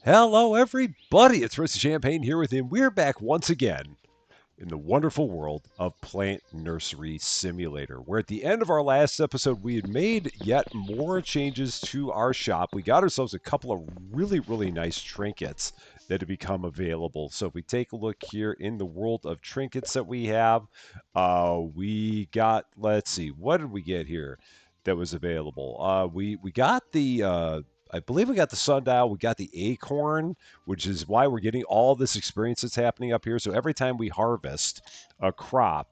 Hello, everybody. It's Mr. Champaign here with him. We're back once again in the wonderful world of Plant Nursery Simulator, where at the end of our last episode, we had made yet more changes to our shop. We got ourselves a couple of really nice trinkets that have become available. So if we take a look here in the world of trinkets that we have, we got, let's see, what did we get here that was available? We got the I believe we got the sundial, we got the acorn, which is why we're getting all this experience that's happening up here. So every time we harvest a crop,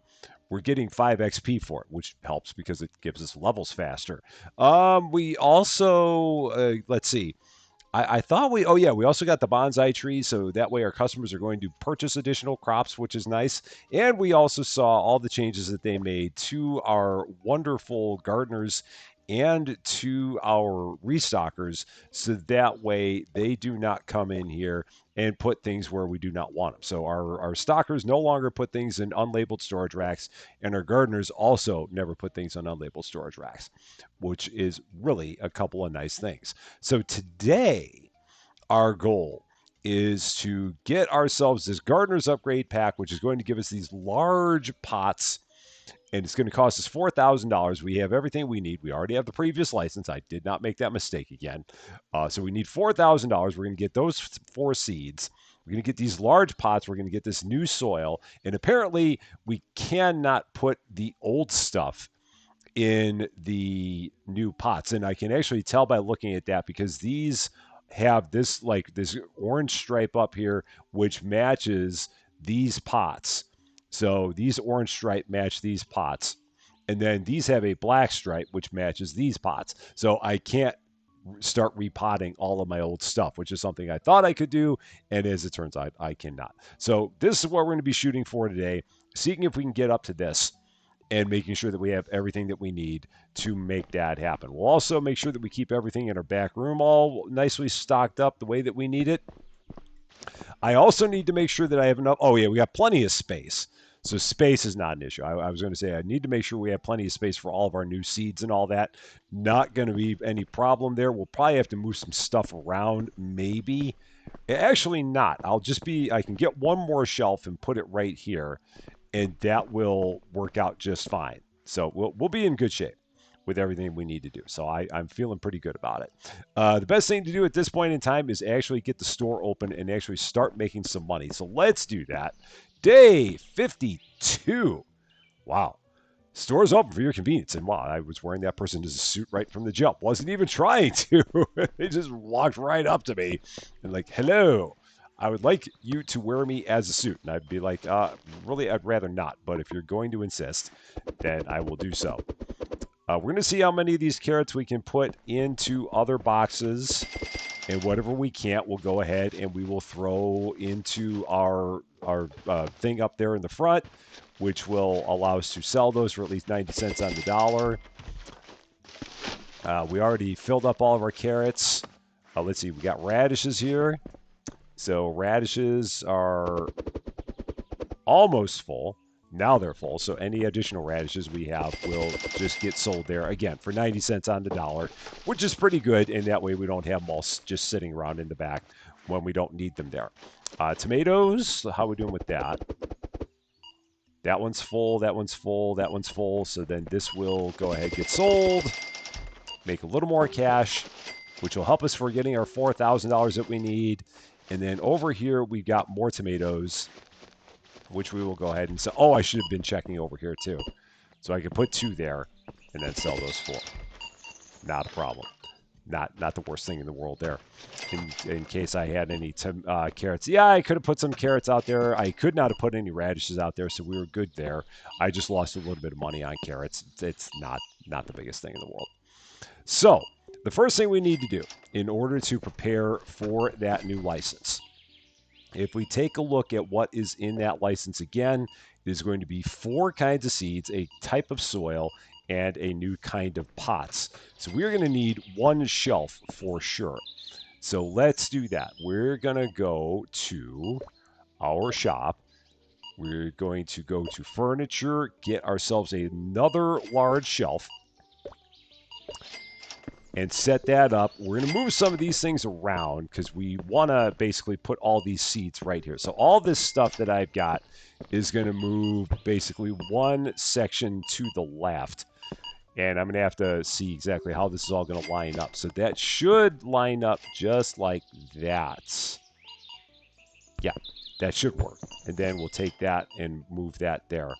we're getting 5 XP for it, which helps because it gives us levels faster. We also, let's see, I thought we, oh yeah, we also got the bonsai tree, so that way our customers are going to purchase additional crops, which is nice. And we also saw all the changes that they made to our wonderful gardeners and to our restockers, so that way they do not come in here and put things where we do not want them. So our stockers no longer put things in unlabeled storage racks, and our gardeners also never put things on unlabeled storage racks, which is really a couple of nice things. So today, our goal is to get ourselves this gardener's upgrade pack, which is going to give us these large pots, and it's going to cost us $4,000. We have everything we need. We already have the previous license. I did not make that mistake again. So we need $4,000. We're going to get those 4 seeds. We're going to get these large pots. We're going to get this new soil. And apparently, we cannot put the old stuff in the new pots. And I can actually tell by looking at that because these have this like this orange stripe up here, which matches these pots. So these orange stripe match these pots. And then these have a black stripe, which matches these pots. So I can't start repotting all of my old stuff, which is something I thought I could do. And as it turns out, I cannot. So this is what we're going to be shooting for today, seeing if we can get up to this and making sure that we have everything that we need to make that happen. We'll also make sure that we keep everything in our back room all nicely stocked up the way that we need it. I also need to make sure that I have enough. Oh, yeah, we got plenty of space. So space is not an issue. I was going to say I need to make sure we have plenty of space for all of our new seeds and all that. Not going to be any problem there. We'll probably have to move some stuff around, maybe. Actually, not. I can get one more shelf and put it right here, and that will work out just fine. So we'll be in good shape with everything we need to do. So I'm feeling pretty good about it. The best thing to do at this point in time is actually get the store open and actually start making some money. So let's do that. Day 52. Wow. Store's open for your convenience. And wow, I was wearing that person's suit right from the jump. Wasn't even trying to. They just walked right up to me and like, hello. I would like you to wear me as a suit. And I'd be like, really, I'd rather not. But if you're going to insist, then I will do so. We're going to see how many of these carrots we can put into other boxes. And whatever we can't, we'll go ahead and we will throw into our thing up there in the front, which will allow us to sell those for at least 90 cents on the dollar. We already filled up all of our carrots. Let's see, we got radishes here. So radishes are almost full. Now they're full, so any additional radishes we have will just get sold there, again, for 90 cents on the dollar, which is pretty good, and that way we don't have them all just sitting around in the back when we don't need them there. Tomatoes, how are we doing with that? That one's full, that one's full, that one's full, so then this will go ahead and get sold, make a little more cash, which will help us for getting our $4,000 that we need. And then over here, we've got more tomatoes, which we will go ahead and sell. Oh, I should have been checking over here too. So I could put 2 there and then sell those 4. Not a problem. Not the worst thing in the world there. In case I had any carrots. Yeah, I could have put some carrots out there. I could not have put any radishes out there, so we were good there. I just lost a little bit of money on carrots. It's not the biggest thing in the world. So the first thing we need to do in order to prepare for that new license, if we take a look at what is in that license again, it is going to be 4 kinds of seeds, a type of soil, and a new kind of pots. So we're going to need 1 shelf for sure. So let's do that. We're going to go to our shop. We're going to go to furniture, get ourselves another large shelf. and set that up. We're going to move some of these things around because we want to basically put all these seeds right here. So all this stuff that I've got is going to move basically one section to the left. And I'm going to have to see exactly how this is all going to line up. So that should line up just like that. Yeah, that should work. And then we'll take that and move that there.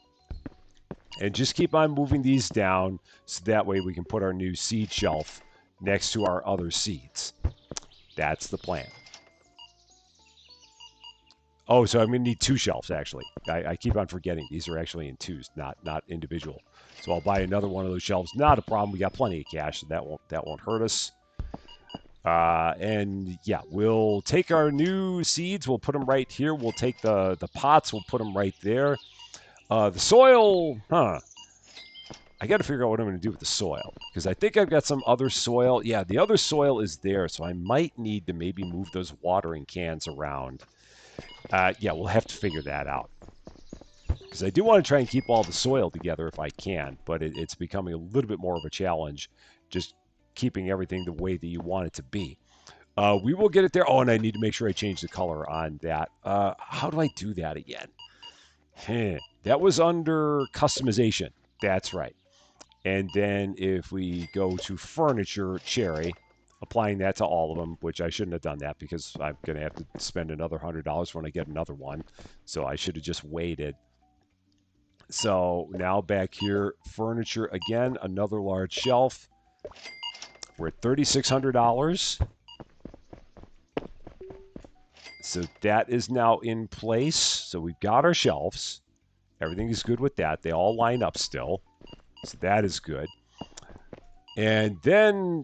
And just keep on moving these down so that way we can put our new seed shelf next to our other seeds. That's the plan. Oh, so I'm going to need 2 shelves, actually. I keep on forgetting. These are actually in 2s, not individual. So I'll buy another one of those shelves. Not a problem. We got plenty of cash, so that won't hurt us. And yeah, we'll take our new seeds. We'll put them right here. We'll take the pots. We'll put them right there. The soil, I got to figure out what I'm going to do with the soil because I think I've got some other soil. Yeah, the other soil is there, so I might need to maybe move those watering cans around. Yeah, we'll have to figure that out because I do want to try and keep all the soil together if I can, but it's becoming a little bit more of a challenge just keeping everything the way that you want it to be. We will get it there. Oh, and I need to make sure I change the color on that. How do I do that again? That was under customization. That's right. And then if we go to furniture, cherry, applying that to all of them, which I shouldn't have done that because I'm going to have to spend another $100 when I get another one. So I should have just waited. So now back here, furniture again, another large shelf. We're at $3,600. So that is now in place. So we've got our shelves. Everything is good with that. They all line up still. So that is good. And then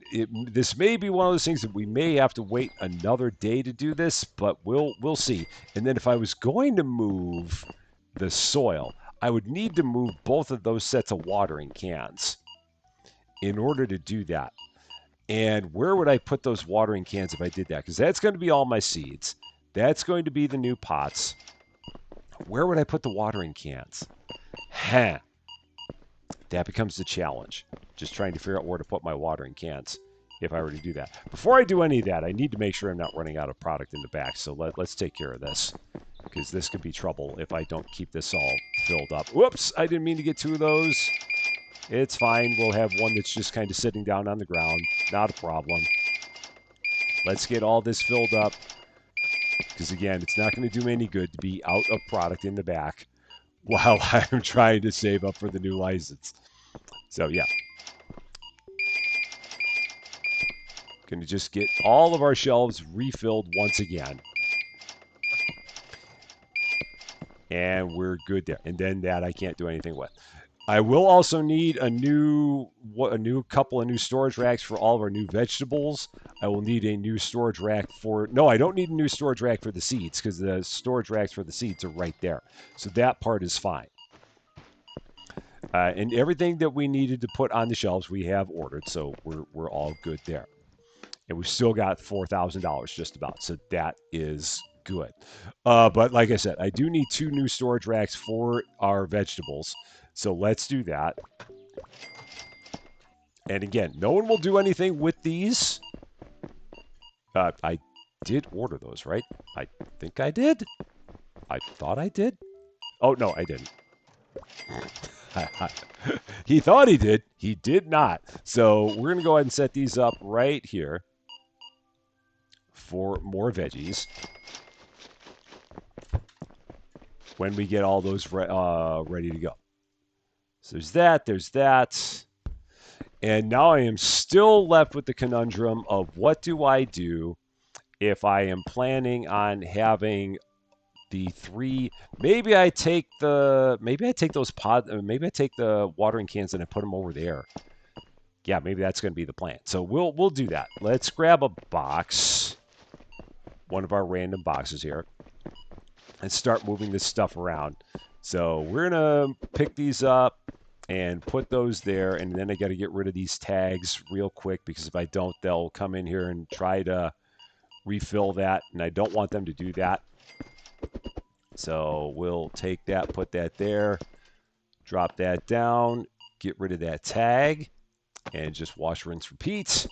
this may be one of those things that we may have to wait another day to do this, but we'll see. And then if I was going to move the soil, I would need to move both of those sets of watering cans in order to do that. And where would I put those watering cans if I did that? Because that's going to be all my seeds. That's going to be the new pots. Where would I put the watering cans? That becomes the challenge. Just trying to figure out where to put my watering cans if I were to do that. Before I do any of that, I need to make sure I'm not running out of product in the back. So let's take care of this because this could be trouble if I don't keep this all filled up. Whoops, I didn't mean to get 2 of those. It's fine. We'll have one that's just kind of sitting down on the ground. Not a problem. Let's get all this filled up because, again, it's not going to do me any good to be out of product in the back while I'm trying to save up for the new license. So, yeah. Going to just get all of our shelves refilled once again. And we're good there. And then that I can't do anything with. I will also need a couple of new storage racks for all of our new vegetables. I will need a new storage rack for... No, I don't need a new storage rack for the seeds because the storage racks for the seeds are right there. So that part is fine. And everything that we needed to put on the shelves, we have ordered. So we're all good there. And we've still got $4,000 just about. So that is good. But like I said, I do need 2 new storage racks for our vegetables. So let's do that. And again, no one will do anything with these. I did order those, right? I think I did. I thought I did. Oh, no, I didn't. He thought he did. He did not. So we're going to go ahead and set these up right here for more veggies when we get all those ready to go. So there's that. And now I am still left with the conundrum of what do I do if I am planning on having the 3. Maybe I take the watering cans and I put them over there. Yeah, maybe that's going to be the plan. So we'll do that. Let's grab a box, one of our random boxes here, and start moving this stuff around. So we're going to pick these up and put those there, and then I got to get rid of these tags real quick because if I don't, they'll come in here and try to refill that, and I don't want them to do that. So we'll take that, put that there, drop that down, get rid of that tag, and just wash, rinse, repeat.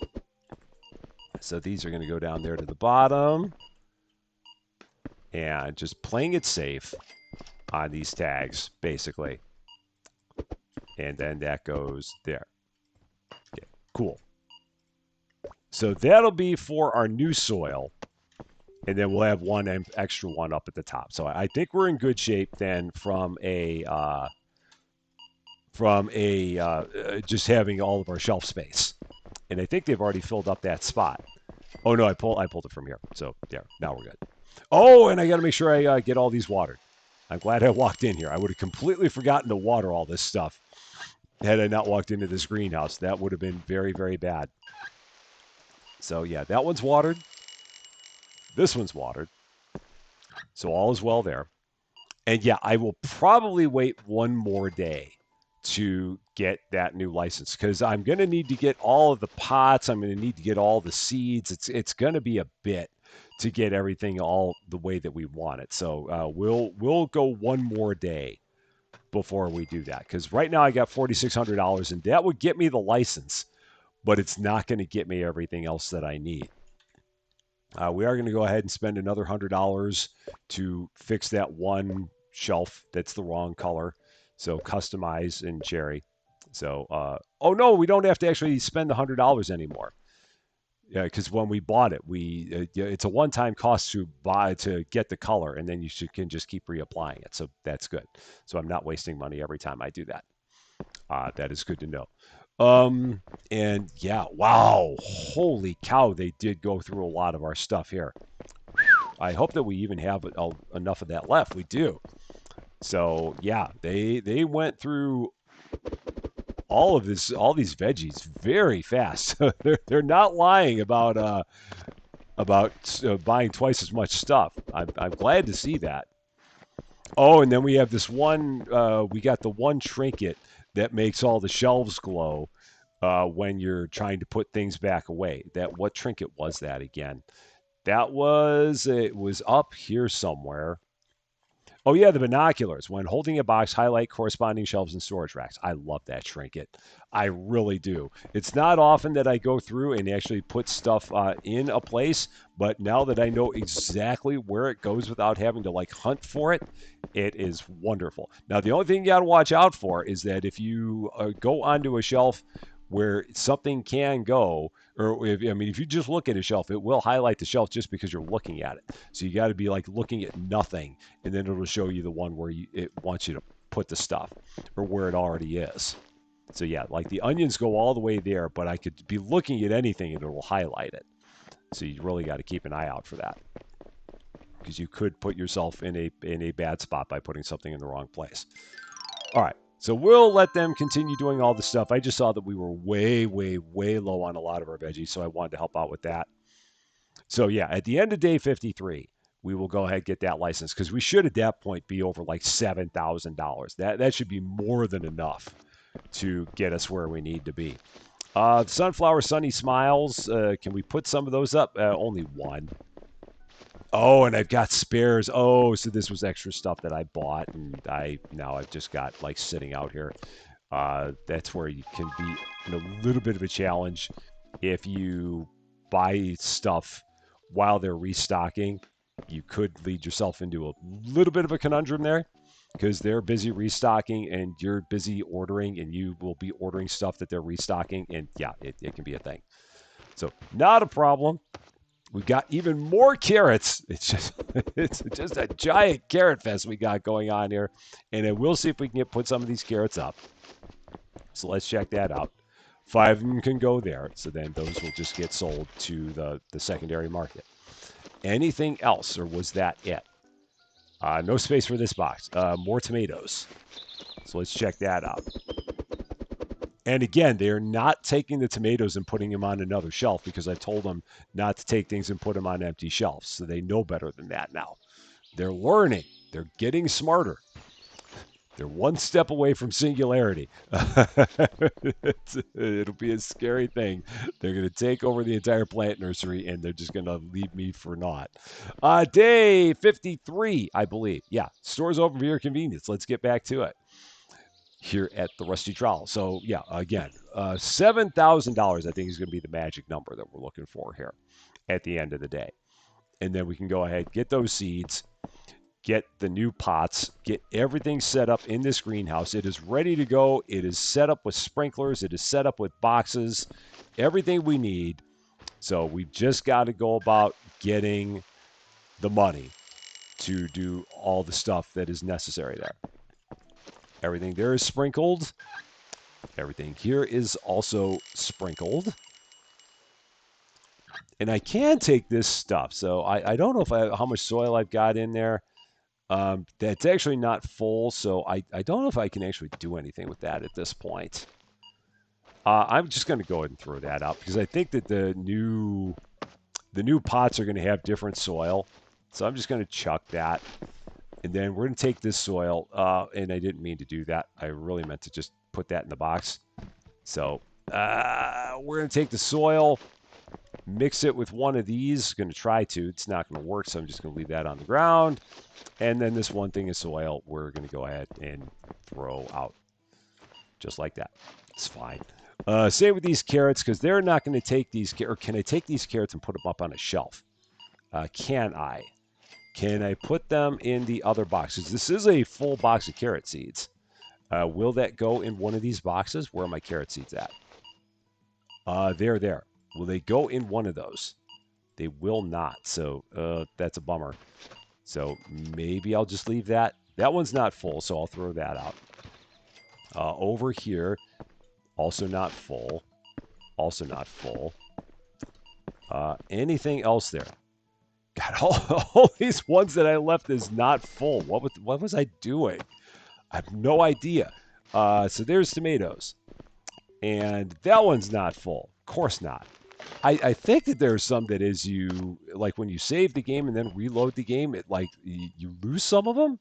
So these are going to go down there to the bottom. And just playing it safe on these tags, basically. And then that goes there. Okay, cool. So that'll be for our new soil. And then we'll have one extra one up at the top. So I think we're in good shape then from a just having all of our shelf space. And I think they've already filled up that spot. Oh no, I pulled it from here. So there, now we're good. Oh, and I got to make sure I get all these watered. I'm glad I walked in here. I would have completely forgotten to water all this stuff had I not walked into this greenhouse. That would have been very, very bad. So yeah, that one's watered. This one's watered. So all is well there. And yeah, I will probably wait one more day to get that new license because I'm going to need to get all of the pots. I'm going to need to get all the seeds. It's going to be a bit to get everything all the way that we want it. So we'll go one more day before we do that because right now I got $4,600 and that would get me the license, but it's not going to get me everything else that I need. We are going to go ahead and spend another $100 to fix that one shelf that's the wrong color. So customize in cherry. So, oh no, we don't have to actually spend the $100 anymore. Yeah, because when we bought it, it's a one-time cost to get the color, and then can just keep reapplying it. So that's good. So I'm not wasting money every time I do that. That is good to know. And yeah, wow, holy cow, they did go through a lot of our stuff here. I hope that we even have enough of that left. We do. So yeah, they went through all these veggies very fast. they're not lying about buying twice as much stuff. I'm glad to see that. Oh, and then we have this one. We got the one trinket that makes all the shelves glow when you're trying to put things back away. What trinket was that again? It was up here somewhere. Oh yeah, the binoculars. When holding a box, highlight corresponding shelves and storage racks. I love that trinket. I really do. It's not often that I go through and actually put stuff in a place, but now that I know exactly where it goes without having to like hunt for it, it is wonderful. Now the only thing you got to watch out for is that if you go onto a shelf where something can go, or if you just look at a shelf, it will highlight the shelf just because you're looking at it. So you got to be like looking at nothing, and then it'll show you the one where it wants you to put the stuff or where it already is. So yeah, like the onions go all the way there, but I could be looking at anything and it will highlight it. So you really got to keep an eye out for that because you could put yourself in a bad spot by putting something in the wrong place. All right. So we'll let them continue doing all the stuff. I just saw that we were way, way, way low on a lot of our veggies, so I wanted to help out with that. So yeah, at the end of day 53, we will go ahead and get that license because we should at that point be over like $7,000. That should be more than enough to get us where we need to be. Sunflower Sunny Smiles, can we put some of those up? Only one. Oh, and I've got spares. Oh, so this was extra stuff that I bought, and now I've just got like sitting out here. That's where you can be in a little bit of a challenge if you buy stuff while they're restocking. You could lead yourself into a little bit of a conundrum there because they're busy restocking and you're busy ordering, and you will be ordering stuff that they're restocking, and yeah, it can be a thing. So not a problem. We've got even more carrots. It's just a giant carrot fest we got going on here. And then we'll see if we can put some of these carrots up. So let's check that out. 5 of them can go there. So then those will just get sold to the secondary market. Anything else, or was that it? No space for this box. More tomatoes. So let's check that out. And again, they're not taking the tomatoes and putting them on another shelf because I told them not to take things and put them on empty shelves. So they know better than that now. They're learning. They're getting smarter. They're one step away from singularity. It'll be a scary thing. They're going to take over the entire plant nursery, and they're just going to leave me for naught. Day 53, I believe. Yeah, stores open for your convenience. Let's get back to it here at the Rusty Trowel. So yeah, again, $7,000 I think is going to be the magic number that we're looking for here. at the end of the day. And then we can go ahead, get those seeds, get the new pots, get everything set up in this greenhouse. It is ready to go. It is set up with sprinklers. It is set up with boxes, everything we need. So we've just got to go about getting the money to do all the stuff that is necessary there. Everything there is sprinkled. Everything here is also sprinkled. And I can take this stuff. So I don't know if how much soil I've got in there. That's actually not full, so I don't know if I can actually do anything with that at this point. I'm just going to go ahead and throw that out because I think that the new pots are going to have different soil. So I'm just going to chuck that. And then we're going to take this soil, and I didn't mean to do that. I really meant to just put that in the box. So we're going to take the soil, mix it with one of these. Going to try to. It's not going to work, so I'm just going to leave that on the ground. And then this one thing of soil, we're going to go ahead and throw out. Just like that. It's fine. Same with these carrots, because they're not going to take these, or can I take these carrots and put them up on a shelf? Can I? Can I put them in the other boxes? This is a full box of carrot seeds. Will that go in one of these boxes? Where are my carrot seeds at? They're there. Will they go in one of those? They will not. So that's a bummer. So maybe I'll just leave that. That one's not full, so I'll throw that out. Over here, also not full. Also not full. Anything else there? God, all these ones that I left is not full. What was I doing? I have no idea. So there's tomatoes. And that one's not full. Of course not. I think that there's some that is you, like when you save the game and then reload the game, it like you lose some of them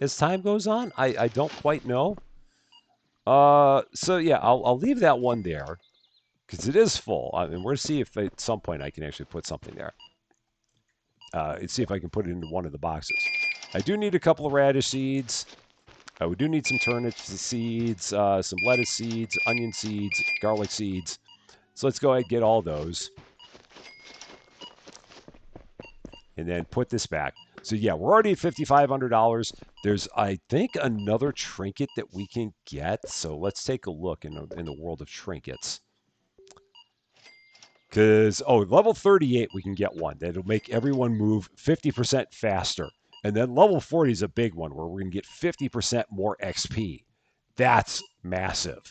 as time goes on. I don't quite know. So yeah, I'll leave that one there because it is full. I mean, we're to see if at some point I can actually put something there. And see if I can put it into one of the boxes. I do need a couple of radish seeds. We do need some turnip seeds, some lettuce seeds, onion seeds, garlic seeds. So let's go ahead and get all those. And then put this back. So yeah, we're already at $5,500. There's, I think, another trinket that we can get. So let's take a look in the world of trinkets. Because, level 38, we can get one. That'll make everyone move 50% faster. And then level 40 is a big one where we're going to get 50% more XP. That's massive.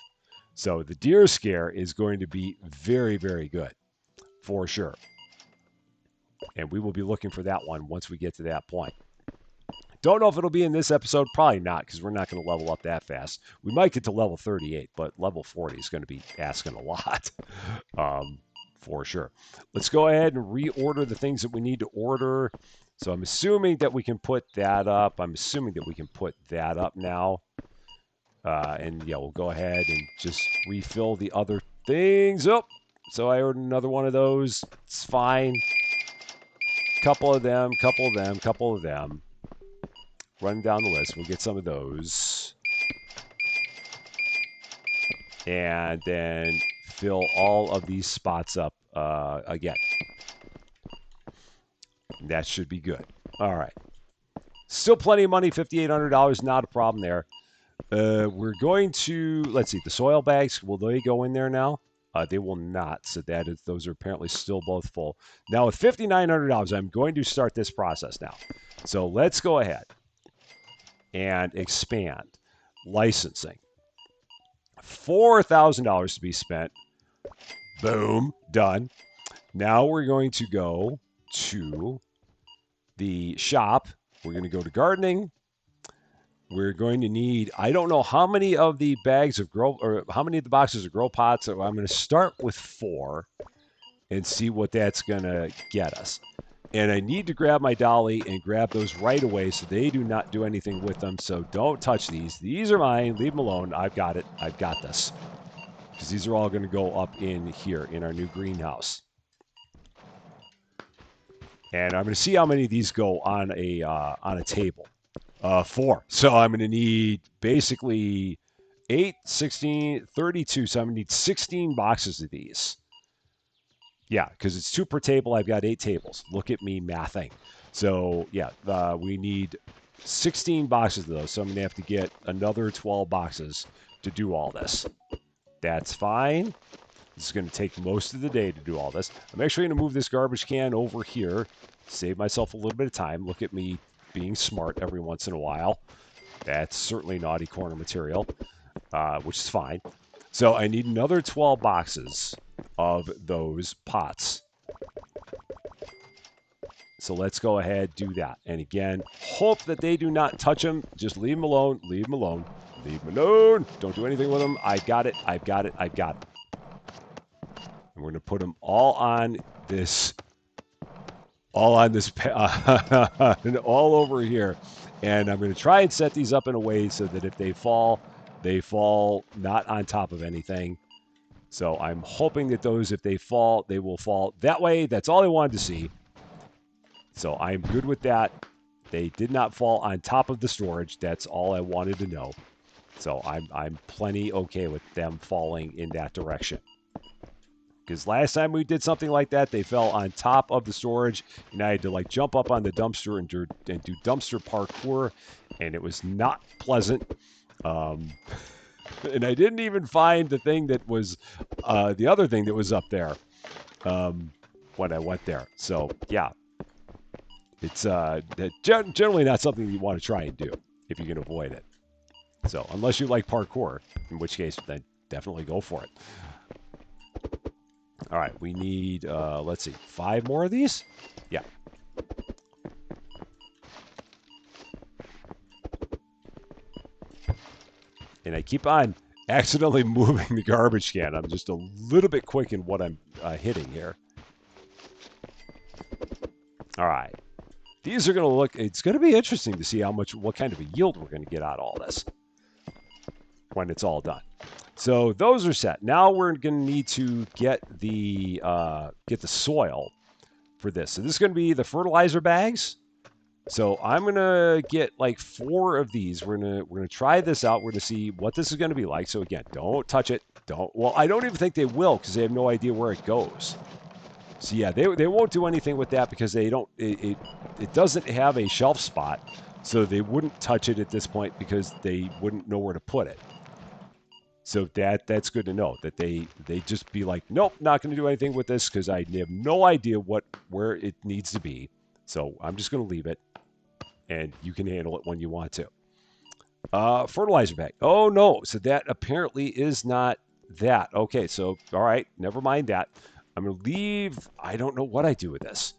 So the deer scare is going to be very, very good for sure. And we will be looking for that one once we get to that point. Don't know if it'll be in this episode. Probably not, because we're not going to level up that fast. We might get to level 38, but level 40 is going to be asking a lot. For sure. Let's go ahead and reorder the things that we need to order. So I'm assuming that we can put that up. I'm assuming that we can put that up now. And yeah, we'll go ahead and just refill the other things. Oh, so I ordered another one of those. It's fine. Couple of them, couple of them, couple of them. Run down the list. We'll get some of those. And then fill all of these spots up again. That should be good. All right. Still plenty of money, $5,800, not a problem there. We're going to, let's see, the soil bags, will they go in there now? They will not, so those are apparently still both full. Now with $5,900, I'm going to start this process now. So let's go ahead and expand. Licensing. $4,000 to be spent. Boom, done. Now we're going to go to the shop. We're going to go to gardening. We're going to need, I don't know how many of the bags of grow, or how many of the boxes of grow pots. So I'm going to start with 4 and see what that's going to get us. And I need to grab my dolly and grab those right away so they do not do anything with them. So don't touch these. These are mine. Leave them alone. I've got it. I've got this. Because these are all going to go up in here in our new greenhouse. And I'm going to see how many of these go on a table. 4. So I'm going to need basically 8, 16, 32. So I'm going to need 16 boxes of these. Yeah, because it's 2 per table. I've got 8 tables. Look at me mathing. So, yeah, we need 16 boxes of those. So I'm going to have to get another 12 boxes to do all this. That's fine. This is going to take most of the day to do all this. I'm actually going to move this garbage can over here, save myself a little bit of time. Look at me being smart every once in a while. That's certainly naughty corner material, which is fine. So I need another 12 boxes of those pots. So let's go ahead, do that. And again, hope that they do not touch them. Just leave them alone. Leave them alone. Leave them alone. Don't do anything with them. I got it. I've got it. I've got it. And we're going to put them all on this, all over here. And I'm going to try and set these up in a way so that if they fall not on top of anything. So I'm hoping that those, if they fall, they will fall that way. That's all I wanted to see. So I'm good with that. They did not fall on top of the storage. That's all I wanted to know. So I'm plenty okay with them falling in that direction. Because last time we did something like that, they fell on top of the storage, and I had to like jump up on the dumpster and do dumpster parkour, and it was not pleasant. And I didn't even find the thing that was the other thing that was up there when I went there. So yeah, it's generally not something you want to try and do if you can avoid it. So unless you like parkour, in which case then definitely go for it. All right, we need, let's see, 5 more of these? Yeah. And I keep on accidentally moving the garbage can. I'm just a little bit quick in what I'm hitting here. All right. These are going to look, it's going to be interesting to see what kind of a yield we're going to get out of all this when it's all done. So those are set. Now we're going to need to get the soil for this. So this is going to be the fertilizer bags. So I'm going to get like 4 of these. We're going to try this out. We're going to see what this is going to be like. So again, don't touch it. Well, I don't even think they will because they have no idea where it goes. So yeah, they won't do anything with that because they don't it doesn't have a shelf spot. So they wouldn't touch it at this point because they wouldn't know where to put it. So that's good to know that they just be like, nope, not going to do anything with this because I have no idea where it needs to be. So I'm just going to leave it, and you can handle it when you want to. Fertilizer bag. Oh no, so that apparently is not that. Okay, so all right, never mind that. I'm going to leave. I don't know what I do with this.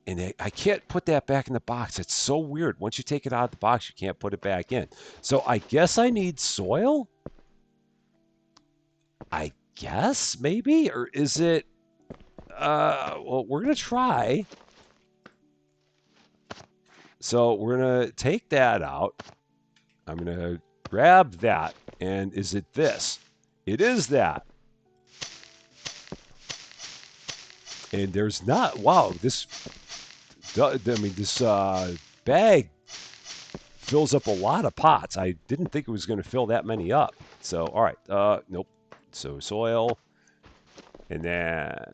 And I can't put that back in the box. It's so weird. Once you take it out of the box, you can't put it back in. So I guess I need soil? I guess, maybe? Or is it... well, we're going to try. So we're going to take that out. I'm going to grab that. And is it this? It is that. And there's not... Wow, this bag fills up a lot of pots. I didn't think it was going to fill that many up. So, all right. Nope. So, soil. And then...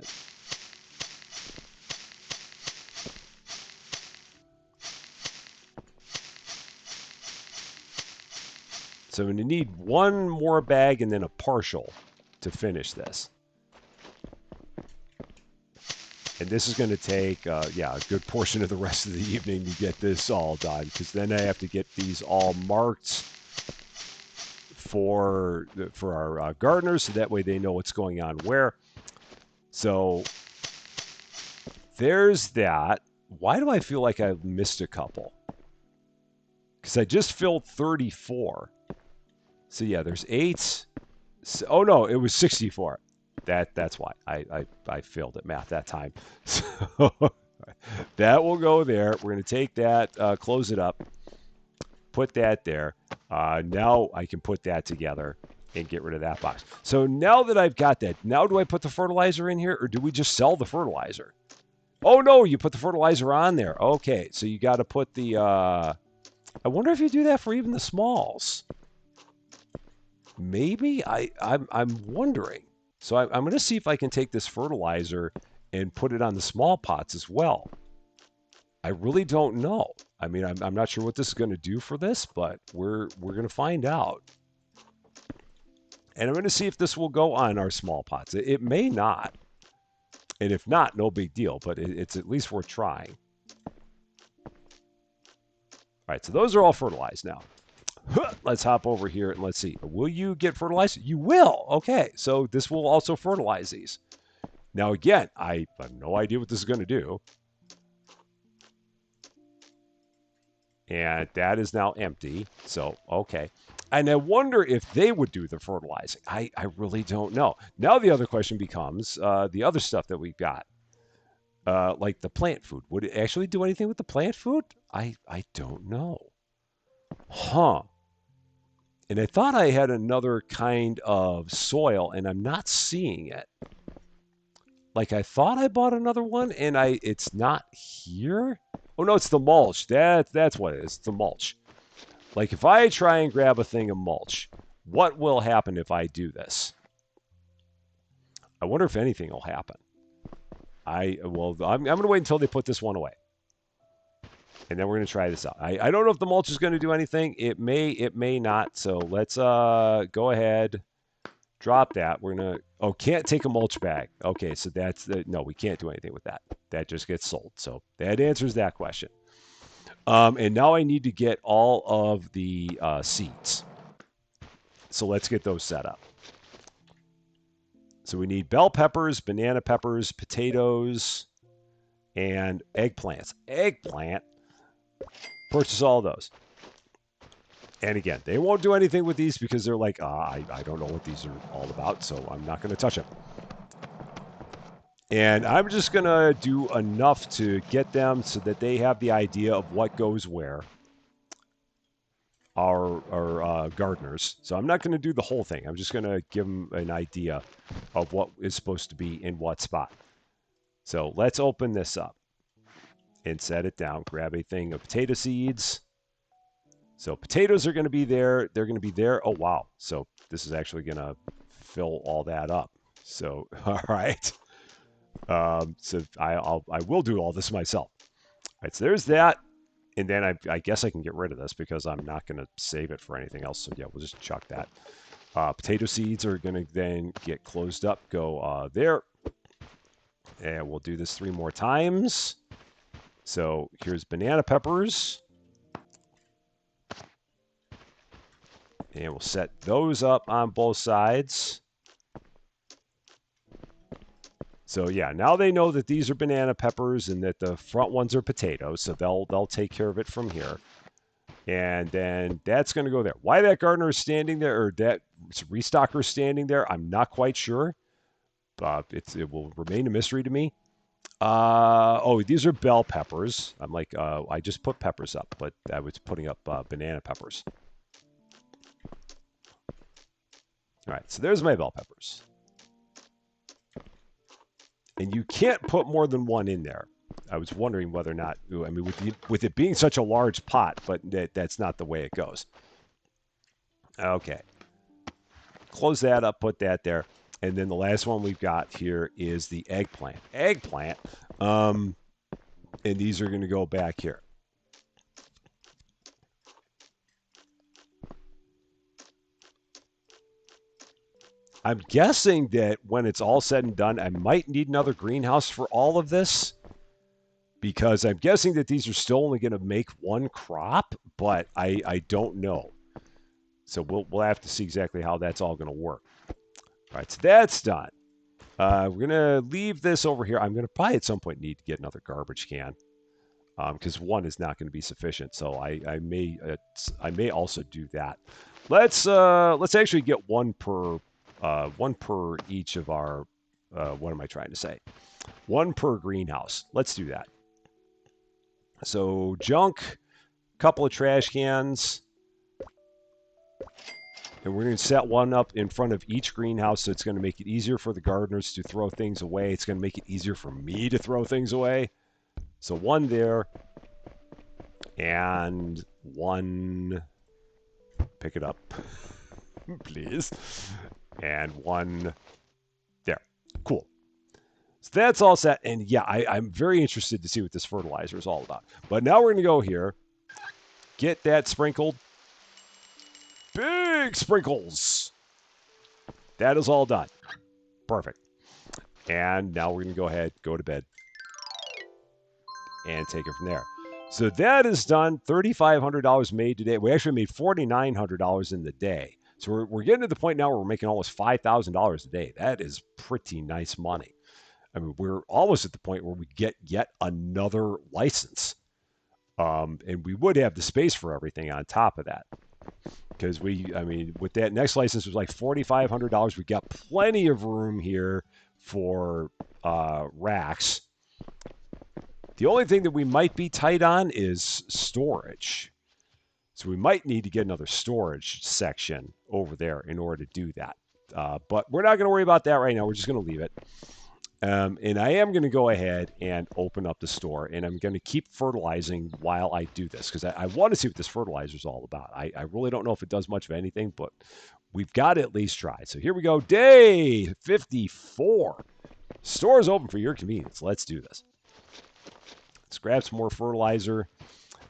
So, I'm going to need 1 more bag and then a partial to finish this. And this is going to take, a good portion of the rest of the evening to get this all done, because then I have to get these all marked for our gardeners, so that way they know what's going on where. So there's that. Why do I feel like I missed a couple? Because I just filled 34. So yeah, there's 8. Oh no, it was 64. That's why I failed at math that time. So that will go there. We're going to take that, close it up, put that there. Now I can put that together and get rid of that box. So now that I've got that, now do I put the fertilizer in here, or do we just sell the fertilizer? Oh no, you put the fertilizer on there. Okay, so you got to put the... I wonder if you do that for even the smalls. Maybe? I'm wondering. So I'm going to see if I can take this fertilizer and put it on the small pots as well. I really don't know. I mean, I'm not sure what this is going to do for this, but we're going to find out. And I'm going to see if this will go on our small pots. It may not. And if not, no big deal, but it's at least worth trying. All right, so those are all fertilized now. Let's hop over here and let's see. Will you get fertilized? You will. Okay, so this will also fertilize these. Now, again, I have no idea what this is going to do. And that is now empty. So, okay. And I wonder if they would do the fertilizing. I really don't know. Now the other question becomes the other stuff that we've got. Like the plant food. Would it actually do anything with the plant food? I don't know. Huh. And I thought I had another kind of soil, and I'm not seeing it. Like I thought I bought another one, and it's not here. Oh no, it's the mulch. That's what it is. It's the mulch. Like if I try and grab a thing of mulch, what will happen if I do this? I wonder if anything will happen. I'm going to wait until they put this one away. And then we're going to try this out. I don't know if the mulch is going to do anything. It may not. So let's go ahead, drop that. We're going to, can't take a mulch bag. Okay, so no, we can't do anything with that. That just gets sold. So that answers that question. And now I need to get all of the seeds. So let's get those set up. So we need bell peppers, banana peppers, potatoes, and eggplants. Eggplant. Purchase all those. And again, they won't do anything with these because they're like, I don't know what these are all about, so I'm not going to touch them. And I'm just going to do enough to get them so that they have the idea of what goes where. Our gardeners. So I'm not going to do the whole thing. I'm just going to give them an idea of what is supposed to be in what spot. So let's open this up and set it down. Grab a thing of potato seeds. So potatoes are going to be there. They're going to be there. Oh, wow. So this is actually going to fill all that up. So, all right. So I will do all this myself. All right, so there's that. And then I guess I can get rid of this because I'm not going to save it for anything else. So yeah, we'll just chuck that. Potato seeds are going to then get closed up, go there. And we'll do this 3 more times. So here's banana peppers. And we'll set those up on both sides. So yeah, now they know that these are banana peppers and that the front ones are potatoes. So they'll take care of it from here. And then that's going to go there. Why that gardener is standing there or that restocker is standing there, I'm not quite sure. It will remain a mystery to me. These are bell peppers. I'm like, I just put peppers up, but I was putting up banana peppers. All right, so there's my bell peppers. And you can't put more than one in there. I was wondering whether or not, I mean, with it being such a large pot, but that's not the way it goes. Okay. Close that up, put that there. And then the last one we've got here is the eggplant. Eggplant. And these are going to go back here. I'm guessing that when it's all said and done, I might need another greenhouse for all of this because I'm guessing that these are still only going to make one crop, but I don't know. So we'll have to see exactly how that's all going to work. All right, so that's done. We're going to leave this over here. I'm going to probably at some point need to get another garbage can because one is not going to be sufficient. So I may also do that. Let's actually get one per each of our, what am I trying to say? One per greenhouse. Let's do that. So junk, couple of trash cans, and we're going to set one up in front of each greenhouse so it's going to make it easier for the gardeners to throw things away. It's going to make it easier for me to throw things away. So one there, and one, pick it up, please. And one Cool. So that's all set. And yeah, I'm very interested to see what this fertilizer is all about. But now we're going to go here, get that sprinkled. Big sprinkles. That is all done. Perfect. And now we're going to go ahead, go to bed, and take it from there. So that is done. $3,500 made today. We actually made $4,900 in the day. So we're getting to the point now where we're making almost $5,000 a day. That is pretty nice money. I mean, we're almost at the point where we get yet another license. And we would have the space for everything on top of that. Because with that next license, it was like $4,500. We got plenty of room here for racks. The only thing that we might be tight on is storage. So we might need to get another storage section over there in order to do that. But we're not going to worry about that right now. We're just going to leave it. And I am going to go ahead and open up the store, and I'm going to keep fertilizing while I do this because I want to see what this fertilizer is all about. I really don't know if it does much of anything, but we've got to at least try. So here we go. Day 54. Store is open for your convenience. Let's do this. Let's grab some more fertilizer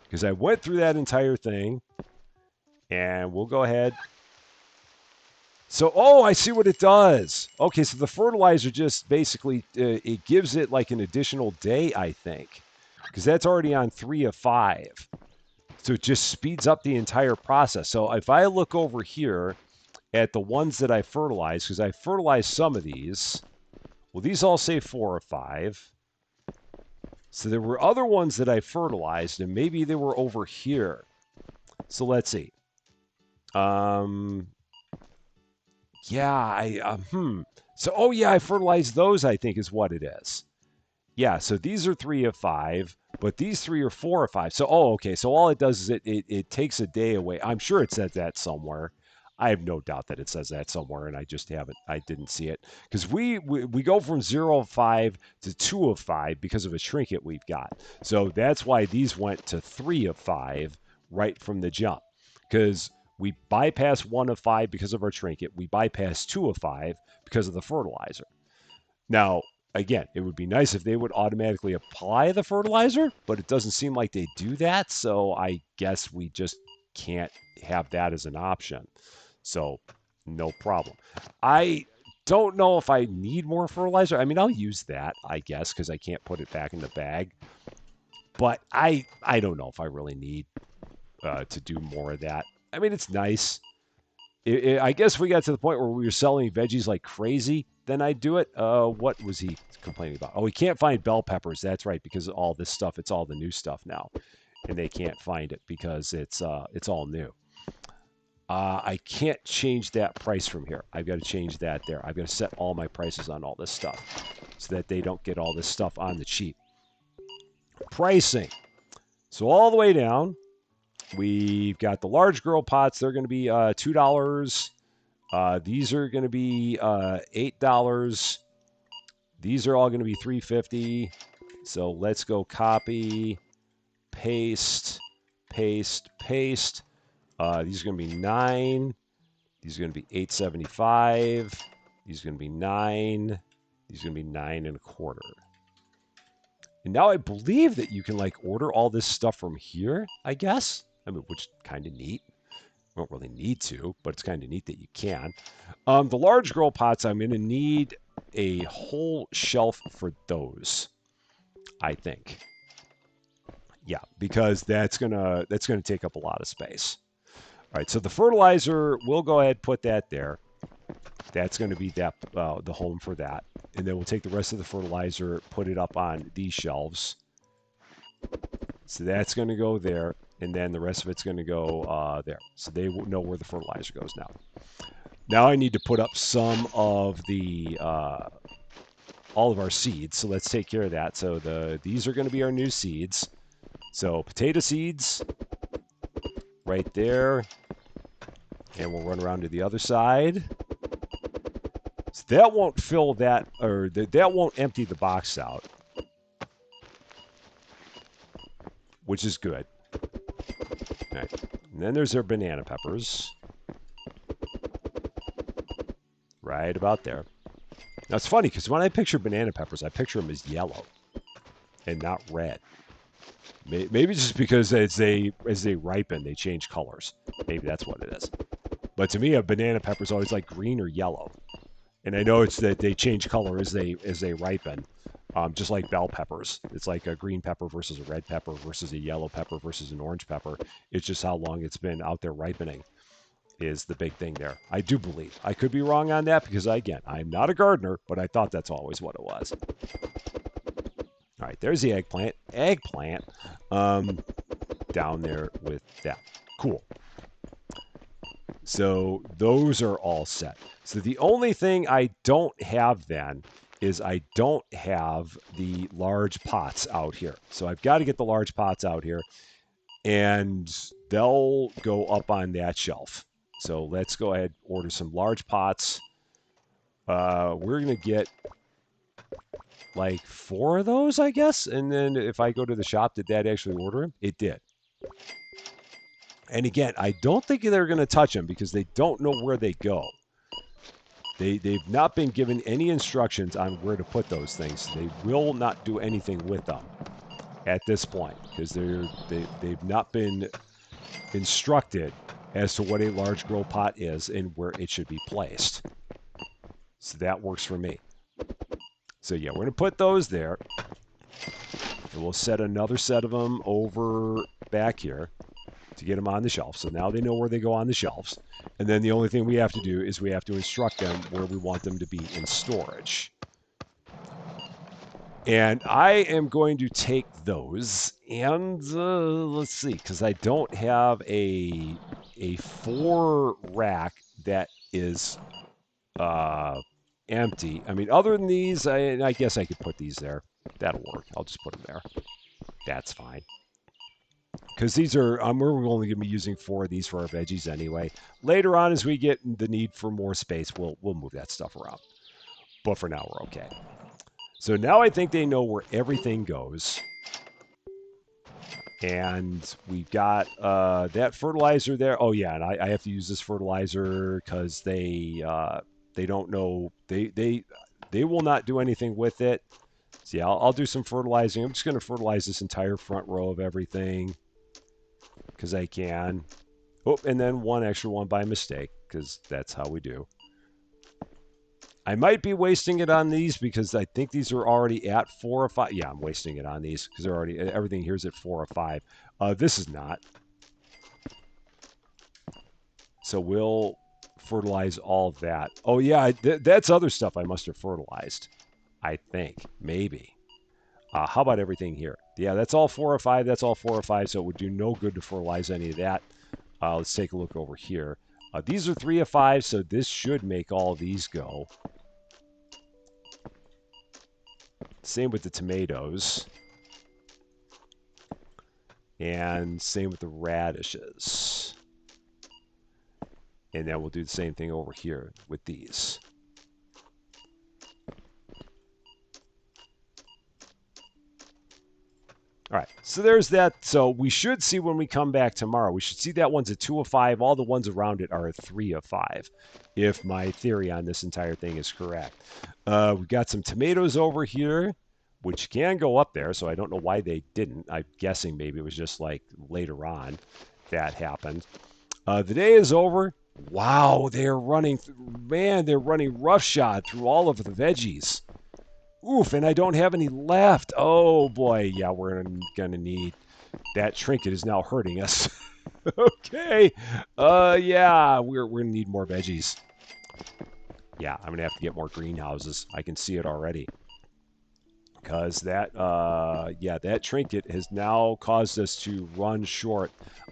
because I went through that entire thing, and we'll go ahead. So, I see what it does. Okay, so the fertilizer just basically, it gives it like an additional day, I think, because that's already on 3 of 5. So it just speeds up the entire process. So if I look over here at the ones that I fertilized, because I fertilized some of these, well, these all say 4 of 5. So there were other ones that I fertilized, and maybe they were over here. So let's see. Yeah, So, I fertilized those, I think, is what it is. Yeah, so these are 3 of 5, but these 3 are 4 of 5. So, okay. So all it does is it takes a day away. I'm sure it says that somewhere. I have no doubt that it says that somewhere, and I didn't see it. Because we go from 0 of 5 to 2 of 5 because of a trinket we've got. So that's why these went to 3 of 5 right from the jump. Because we bypass 1 of 5 because of our trinket. We bypass 2 of 5 because of the fertilizer. Now, again, it would be nice if they would automatically apply the fertilizer, but it doesn't seem like they do that. So I guess we just can't have that as an option. So no problem. I don't know if I need more fertilizer. I mean, I'll use that, I guess, because I can't put it back in the bag. But I don't know if I really need to do more of that. I mean, it's nice. I guess we got to the point where we were selling veggies like crazy, then I'd do it. What was he complaining about? Oh, we can't find bell peppers. That's right, because of all this stuff. It's all the new stuff now, and they can't find it because it's all new. I can't change that price from here. I've got to change that there. I've got to set all my prices on all this stuff so that they don't get all this stuff on the cheap. Pricing. So all the way down, we've got the large grow pots. They're going to be $2. These are going to be $8. These are all going to be $3.50. So let's go copy, paste, paste, paste. These are going to be 9. These are going to be $8.75. These are going to be 9. These are going to be 9.25. And now I believe that you can like order all this stuff from here, I guess. I mean, which is kind of neat. You don't really need to, but it's kind of neat that you can. The large grow pots, I'm going to need a whole shelf for those, I think. Yeah, because that's gonna take up a lot of space. All right, so the fertilizer, we'll go ahead and put that there. That's going to be the home for that. And then we'll take the rest of the fertilizer, put it up on these shelves. So that's going to go there. And then the rest of it's going to go there. So they will know where the fertilizer goes now. Now I need to put up some of the all of our seeds. So let's take care of that. So these are going to be our new seeds. So potato seeds right there. And we'll run around to the other side. So that won't fill that, or that won't empty the box out, which is good. All right. And then there's our banana peppers. Right about there. Now it's funny because when I picture banana peppers, I picture them as yellow and not red. Maybe just because as they ripen, they change colors. Maybe that's what it is. But to me, a banana pepper is always like green or yellow, and I know it's that they change color as they ripen. Just like bell peppers, it's like a green pepper versus a red pepper versus a yellow pepper versus an orange pepper. It's just how long it's been out there ripening is the big thing there. I do believe. I could be wrong on that because, again, I'm not a gardener, but I thought that's always what it was. All right, there's the eggplant. Eggplant down there with that. Cool. So those are all set. So the only thing I don't have then is I don't have the large pots out here. So I've got to get the large pots out here, and they'll go up on that shelf. So let's go ahead and order some large pots. We're going to get like 4 of those, I guess. And then if I go to the shop, did that actually order them? It did. And again, I don't think they're going to touch them because they don't know where they go. They've not been given any instructions on where to put those things. They will not do anything with them at this point because they've not been instructed as to what a large grow pot is and where it should be placed. So that works for me. So yeah, we're going to put those there. And we'll set another set of them over back here to get them on the shelf. So now they know where they go on the shelves. And then the only thing we have to do is we have to instruct them where we want them to be in storage. And I am going to take those and let's see, because I don't have a 4 rack that is empty. I mean, other than these, I guess I could put these there. That'll work. I'll just put them there. That's fine. Because these are, we're only going to be using 4 of these for our veggies anyway. Later on, as we get the need for more space, we'll move that stuff around. But for now, we're okay. So now I think they know where everything goes. And we've got that fertilizer there. Oh, yeah, and I have to use this fertilizer because they don't know. They will not do anything with it. So yeah, I'll do some fertilizing. I'm just going to fertilize this entire front row of everything because I can. Oh, and then one extra one by mistake because that's how we do. I might be wasting it on these because I think these are already at 4 or 5. Yeah, I'm wasting it on these because they're already, everything here is at 4 or 5. This is not. So we'll fertilize all of that. Oh, yeah, that's other stuff I must have fertilized. I think, maybe. How about everything here? Yeah, that's all 4 or 5. That's all 4 or 5, so it would do no good to fertilize any of that. Let's take a look over here. These are 3 of 5, so this should make all these go. Same with the tomatoes. And same with the radishes. And then we'll do the same thing over here with these. All right, so there's that. So we should see when we come back tomorrow, we should see that one's a 2 of 5. All the ones around it are a 3 of 5, if my theory on this entire thing is correct. We've got some tomatoes over here, which can go up there, so I don't know why they didn't. I'm guessing maybe it was just like later on that happened. The day is over. Wow, they're running, man, they're running roughshod through all of the veggies. Oof, and I don't have any left. Oh, boy. Yeah, we're going to need... That trinket is now hurting us. Okay. Yeah, we're going to need more veggies. Yeah, I'm going to have to get more greenhouses. I can see it already. Because that, yeah, that trinket has now caused us to run short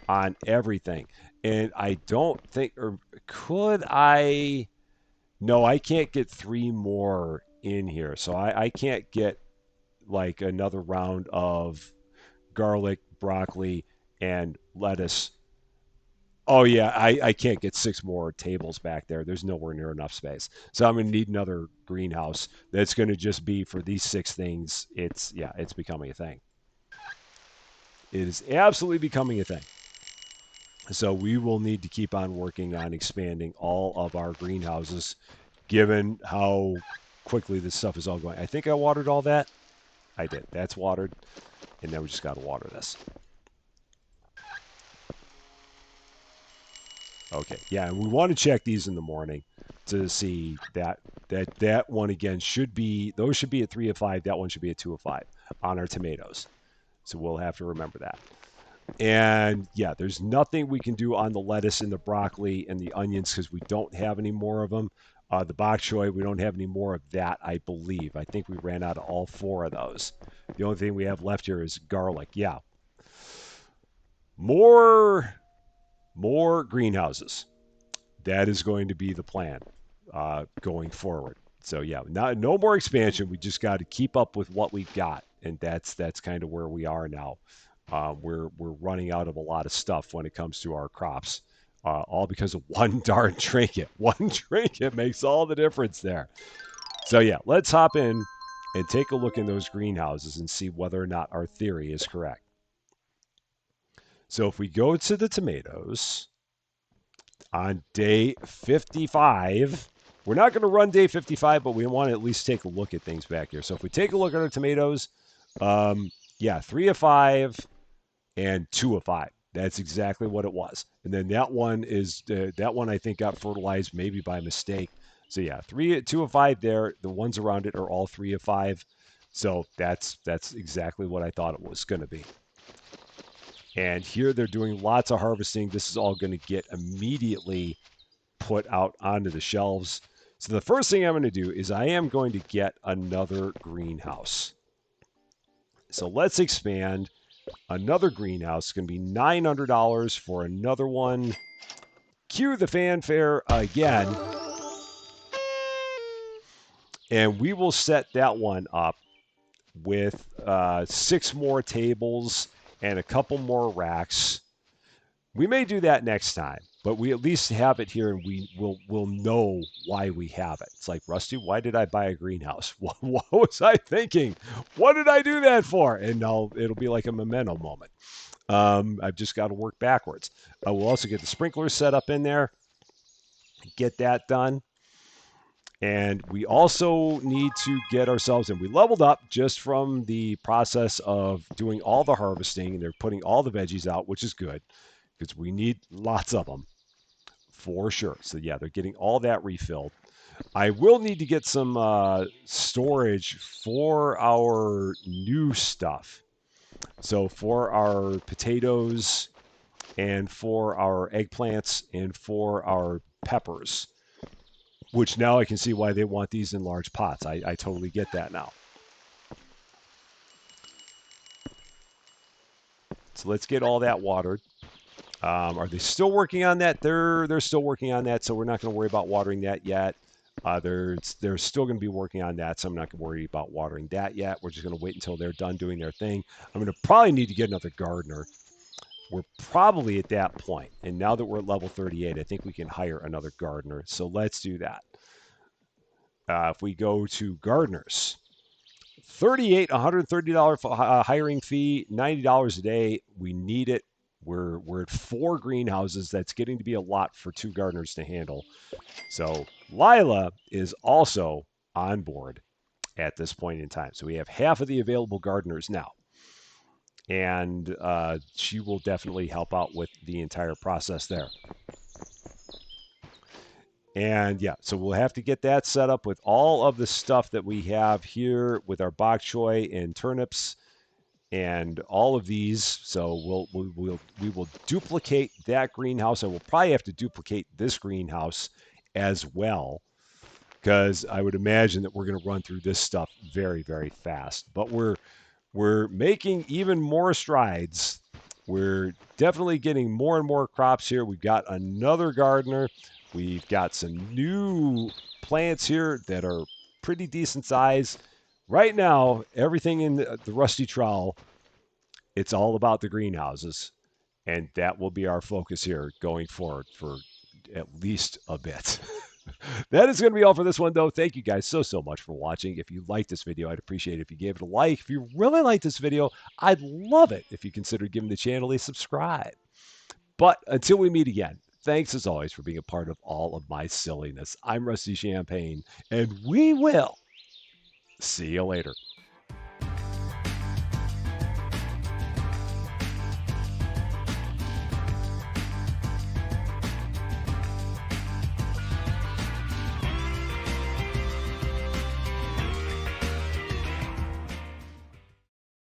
on everything. And I don't think... Or could I... No, I can't get 3 more in here. So I can't get like another round of garlic, broccoli, and lettuce. Oh yeah, I can't get 6 more tables back there. There's nowhere near enough space. So I'm gonna need another greenhouse that's gonna just be for these 6 things. It's becoming a thing. It is absolutely becoming a thing. So we will need to keep on working on expanding all of our greenhouses, given how quickly this stuff is all going. I think I watered all that. I did. That's watered. And now we just got to water this. Okay. Yeah, and we want to check these in the morning to see that one again should be, those should be at 3 of 5. That one should be at 2 of 5 on our tomatoes. So we'll have to remember that. And yeah, there's nothing we can do on the lettuce and the broccoli and the onions because we don't have any more of them. The bok choy, we don't have any more of that, I believe. I think we ran out of all 4 of those. The only thing we have left here is garlic. Yeah. More greenhouses. That is going to be the plan going forward. So yeah, no more expansion. We just got to keep up with what we've got, and that's kind of where we are now. We're running out of a lot of stuff when it comes to our crops, all because of one darn trinket. One trinket makes all the difference there. So yeah, let's hop in and take a look in those greenhouses and see whether or not our theory is correct. So if we go to the tomatoes on day 55, we're not going to run day 55, but we want to at least take a look at things back here. So if we take a look at our tomatoes, yeah, 3 of 5 and 2 of 5. That's exactly what it was. And then that one is that one I think got fertilized maybe by mistake. So yeah, 2 of 5 there. The ones around it are all 3 of 5. So that's exactly what I thought it was going to be. And here they're doing lots of harvesting. This is all going to get immediately put out onto the shelves. So the first thing I'm going to do is I am going to get another greenhouse. So let's expand. Another greenhouse is going to be $900 for another one. Cue the fanfare again. And we will set that one up with 6 more tables and a couple more racks. We may do that next time, but we at least have it here and we'll know why we have it. It's like, Rusty, why did I buy a greenhouse? What was I thinking? What did I do that for? And it'll be like a memento moment. I've just got to work backwards. We'll also get the sprinklers set up in there, get that done. And we also need to get ourselves in. We leveled up just from the process of doing all the harvesting. And they're putting all the veggies out, which is good because we need lots of them for sure. So yeah, they're getting all that refilled. I will need to get some storage for our new stuff. So for our potatoes and for our eggplants and for our peppers, which now I can see why they want these in large pots. I totally get that now. So let's get all that watered. Are they still working on that? They're still working on that, so we're not going to worry about watering that yet. They're still going to be working on that, so I'm not going to worry about watering that yet. We're just going to wait until they're done doing their thing. I'm going to probably need to get another gardener. We're probably at that point. And now that we're at level 38, I think we can hire another gardener. So let's do that. If we go to gardeners, $130 hiring fee, $90 a day. We need it. We're at 4 greenhouses. That's getting to be a lot for 2 gardeners to handle. So Lila is also on board at this point in time. So we have half of the available gardeners now. And she will definitely help out with the entire process there. And yeah, so we'll have to get that set up with all of the stuff that we have here with our bok choy and turnips and all of these. So we will duplicate that greenhouse. I will probably have to duplicate this greenhouse as well, because I would imagine that we're going to run through this stuff very, very fast. But we're making even more strides. We're definitely getting more and more crops here. We've got another gardener. We've got some new plants here that are pretty decent size. Right now, everything in the Rusty Trowel, it's all about the greenhouses. And that will be our focus here going forward for at least a bit. That is going to be all for this one, though. Thank you guys so much for watching. If you liked this video, I'd appreciate it if you gave it a like. If you really like this video, I'd love it if you considered giving the channel a subscribe. But until we meet again, thanks as always for being a part of all of my silliness. I'm Rusty Champagne, and we will See you later.